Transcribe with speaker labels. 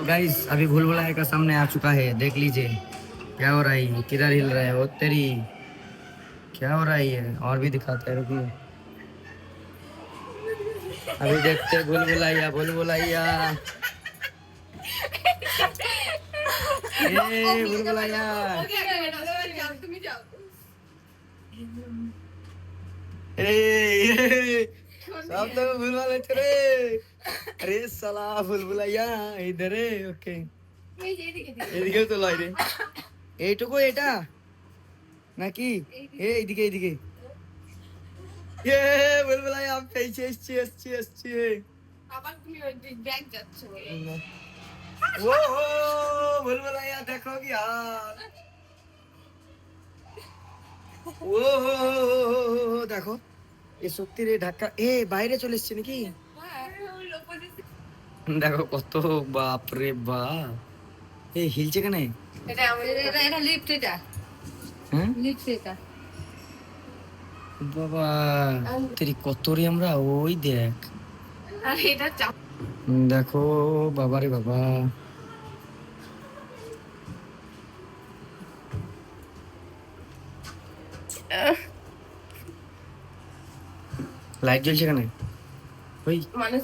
Speaker 1: Guys अभी भूल भुलैया का सामने आ चुका है, देख लीजिए क्या हो रहा है, ये किधर हिल रहा है वो तेरी, क्या हो रहा है ये, और भी दिखाते हैं रुकिए। अभी देखते हैं भूल भुलैया भूल भुलैया, ए भूल भुलैया, ए सब तो भूल वाले थे रे, अरे साला भूल भुलैया इधर है, ओके এদিকেও তো লয় রে, এইটুকু এটা নাকি, এইদিকে এইদিকে, এ ভুল ভুলাইয়া আমি পেয়েছি, এসছি এসছি এসছি,
Speaker 2: আবার তুমি ওই ব্যাগ যাচ্ছ
Speaker 1: ও হো ভুল ভুলাইয়া দেখো কি হাল, ও হো দেখো এ সত্যি রে, ঢাকা এ বাইরে চলে এসছে নাকি, দেখো কত, বাপ রে বাপ, এই হিলছে কেন,
Speaker 2: এটা আমাদের এটা লিফট, এটা
Speaker 1: হ্যাঁ
Speaker 2: লিফট এটা
Speaker 1: বাবা, তেরি কত রে আমরা, ওই দেখ
Speaker 2: আর এটা চাপ
Speaker 1: দেখো, বাবা রে বাবা, লাইট জ্বলছে কেন, ওই
Speaker 2: মানুষ